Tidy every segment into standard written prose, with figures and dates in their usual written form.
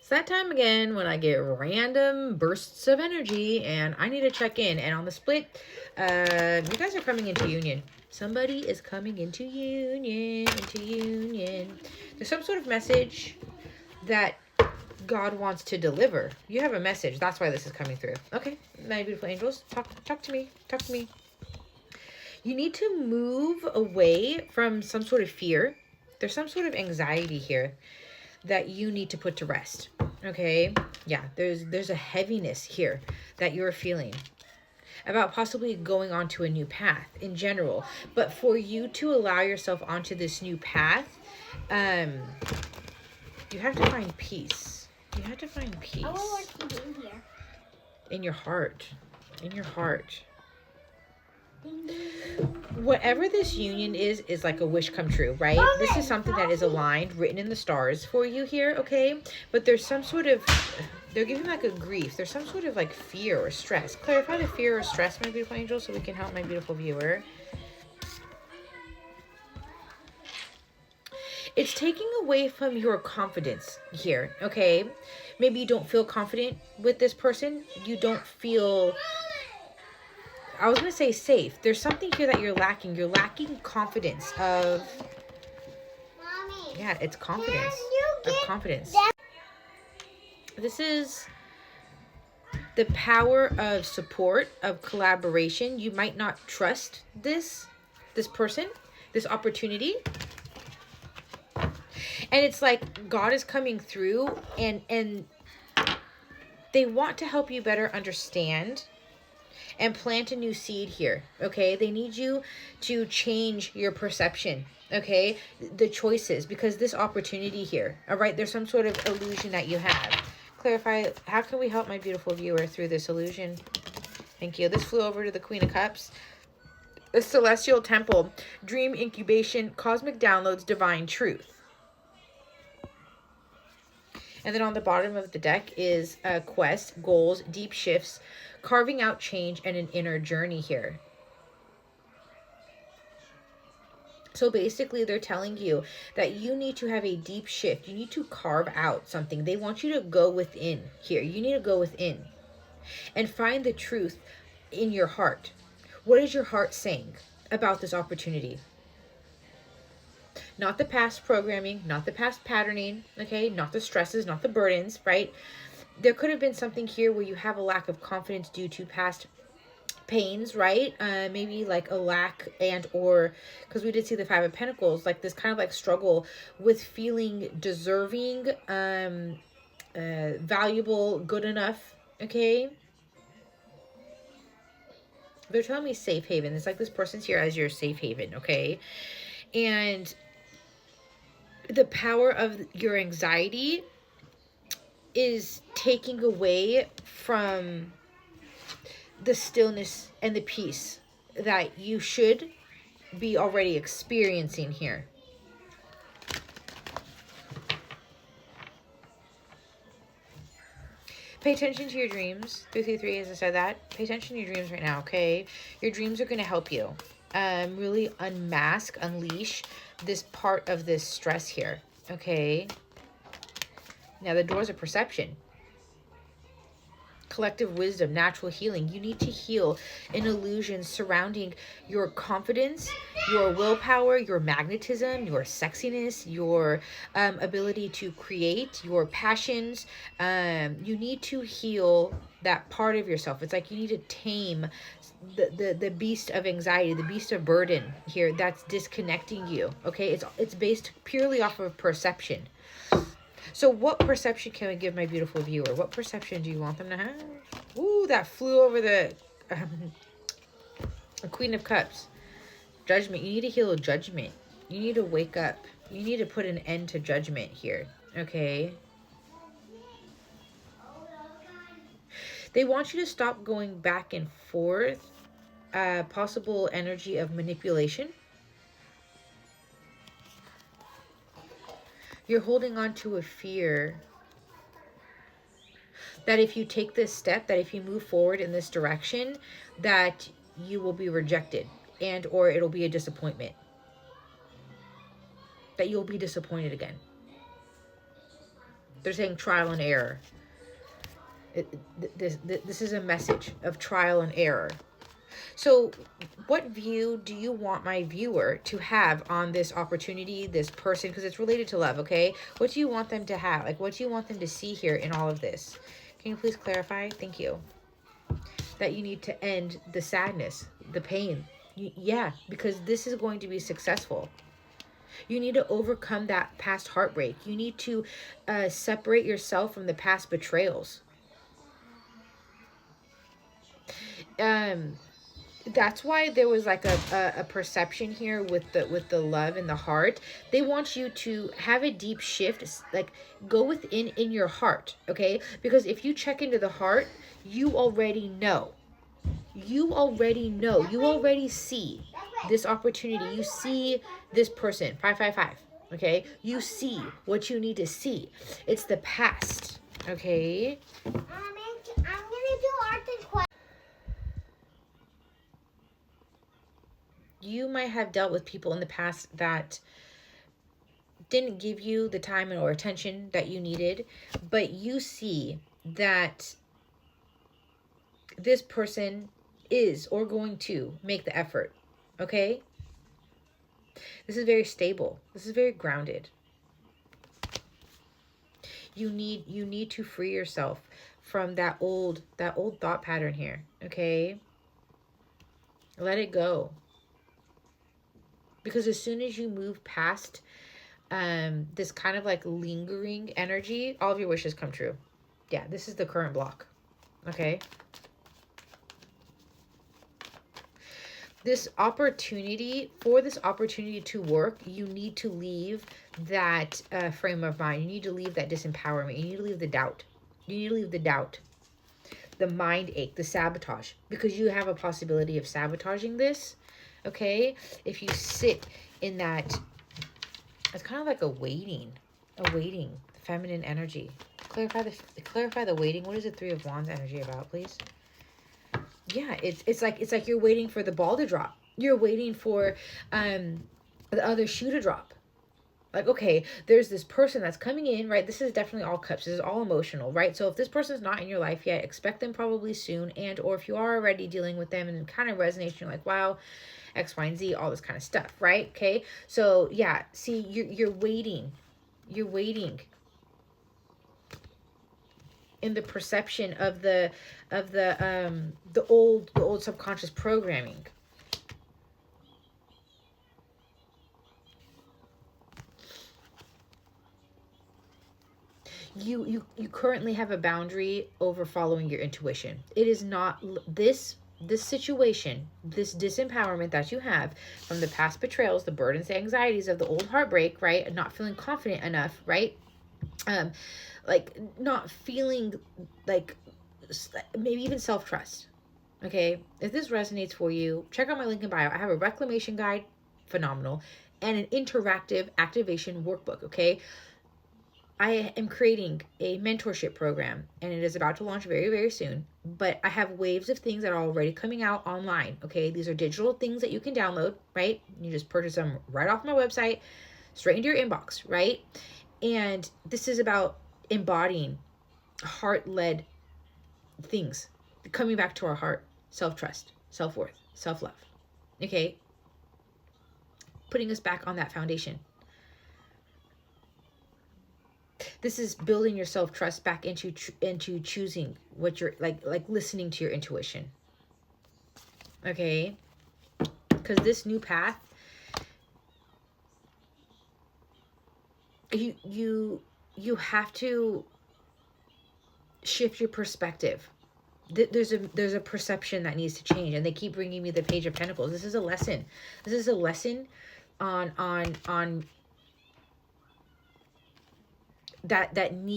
It's that time again when I get random bursts of energy and I need to check in. And on the split, you guys are coming into union. Somebody is coming into union, There's some sort of message that God wants to deliver. You have a message. That's why this is coming through. Okay, my beautiful angels, talk to me. Talk to me. You need to move away from some sort of fear. There's some sort of anxiety here that you need to put to rest. Okay? Yeah, there's a heaviness here that you're feeling about possibly going onto a new path in general. But for you to allow yourself onto this new path, you have to find peace. You have to find peace. I want to be in here. In your heart. In your heart. Whatever this union is like a wish come true, right? This is something that is aligned, written in the stars for you here, okay? But there's some sort of, they're giving like a grief. There's some sort of like fear or stress. Clarify the fear or stress, my beautiful angel, so we can help my beautiful viewer. It's taking away from your confidence here, okay? Maybe you don't feel confident with this person. You don't feel, I was going to say safe. There's something here that you're lacking. You're lacking confidence of, Mommy, yeah, it's confidence. Of confidence. This is the power of support, of collaboration. You might not trust this person, this opportunity. And it's like God is coming through and they want to help you better understand and plant a new seed here, okay? They need you to change your perception, okay? The choices, because this opportunity here, all right? There's some sort of illusion that you have. Clarify, how can we help my beautiful viewer through this illusion? Thank you. This flew over to the Queen of Cups. The Celestial Temple, Dream Incubation, Cosmic Downloads, Divine Truth. And then on the bottom of the deck is quest, goals, deep shifts, carving out change, and an inner journey here. So basically, they're telling you that you need to have a deep shift. You need to carve out something. They want you to go within here. You need to go within and find the truth in your heart. What is your heart saying about this opportunity? Not the past programming, not the past patterning, okay? Not the stresses, not the burdens, right? There could have been something here where you have a lack of confidence due to past pains, right? Maybe like a lack and or, because we did see the Five of Pentacles, like this kind of like struggle with feeling deserving, valuable, good enough, okay? They're telling me safe haven. It's like this person's here as your safe haven, okay? And the power of your anxiety is taking away from the stillness and the peace that you should be already experiencing here. Pay attention to your dreams. 333, as I said that. Pay attention to your dreams right now, okay? Your dreams are going to help you really unmask, unleash this part of this stress here, okay? Now, the doors of perception. Collective wisdom, natural healing. You need to heal an illusion surrounding your confidence, your willpower, your magnetism, your sexiness, your ability to create, your passions. You need to heal that part of yourself. It's like you need to tame the beast of anxiety, the beast of burden here that's disconnecting you. Okay, it's based purely off of perception. So what perception can we give my beautiful viewer? What perception do you want them to have? Ooh, that flew over the Queen of Cups. Judgment. You need to heal judgment. You need to wake up. You need to put an end to judgment here. Okay? They want you to stop going back and forth. Possible energy of manipulation. You're holding on to a fear that if you take this step, that if you move forward in this direction, that you will be rejected and or it'll be a disappointment. That you'll be disappointed again. They're saying trial and error. This is a message of trial and error. So what view do you want my viewer to have on this opportunity, this person? Because it's related to love, okay? What do you want them to have? Like, what do you want them to see here in all of this? Can you please clarify? Thank you. That you need to end the sadness, the pain. Yeah, because this is going to be successful. You need to overcome that past heartbreak. You need to separate yourself from the past betrayals. That's why there was like a perception here with the love and the heart. They want you to have a deep shift, like go within in your heart, okay? Because if you check into the heart, you already know. You already see this opportunity. You see this person, 555, okay? You see what you need to see. It's the past, okay? I'm gonna do art and question. You might have dealt with people in the past that didn't give you the time or attention that you needed, but you see that this person is or going to make the effort, okay? This is very stable. This is very grounded. You need to free yourself from that old thought pattern here, okay? Let it go. Because as soon as you move past this kind of like lingering energy, all of your wishes come true. Yeah, this is the current block. Okay. This opportunity, for this opportunity to work, you need to leave that frame of mind. You need to leave that disempowerment. You need to leave the doubt. You need to leave the doubt, the mind ache, the sabotage, because you have a possibility of sabotaging this. Okay, if you sit in that, it's kind of like a waiting, feminine energy. Clarify the waiting. What is the Three of Wands energy about, please? Yeah, it's like you're waiting for the ball to drop. You're waiting for the other shoe to drop. Like, okay, there's this person that's coming in, right? This is definitely all cups. This is all emotional, right? So if this person's not in your life yet, expect them probably soon. And or if you are already dealing with them and it kind of resonates, you're like, wow, X, Y, and Z, all this kind of stuff, right? Okay, so yeah, see, you're waiting. You're waiting in the perception of the old subconscious programming. You currently have a boundary over following your intuition. It is not this situation, this disempowerment that you have from the past betrayals, the burdens, the anxieties of the old heartbreak, right? And not feeling confident enough, right? Like not feeling like maybe even self-trust. Okay, if this resonates for you, check out my link in bio. I have a reclamation guide, phenomenal, and an interactive activation workbook. Okay, I am creating a mentorship program and it is about to launch very, very soon. But I have waves of things that are already coming out online. Okay, these are digital things that you can download, right? You just purchase them right off my website, straight into your inbox, right? And this is about embodying heart-led things, coming back to our heart, self-trust, self-worth, self-love. Okay, putting us back on that foundation. This is building your self-trust back into choosing what you're like listening to your intuition. Okay, because this new path, you have to shift your perspective. There's a perception that needs to change, and they keep bringing me the Page of Pentacles. This is a lesson. This is a lesson on that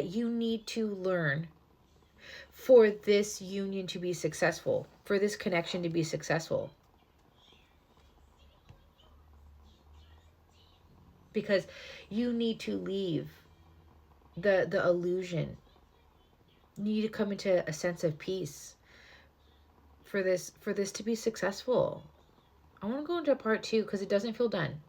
you need to learn for this union to be successful, for this connection to be successful. Because you need to leave the illusion. You need to come into a sense of peace for this to be successful. I want to go into part 2 because it doesn't feel done.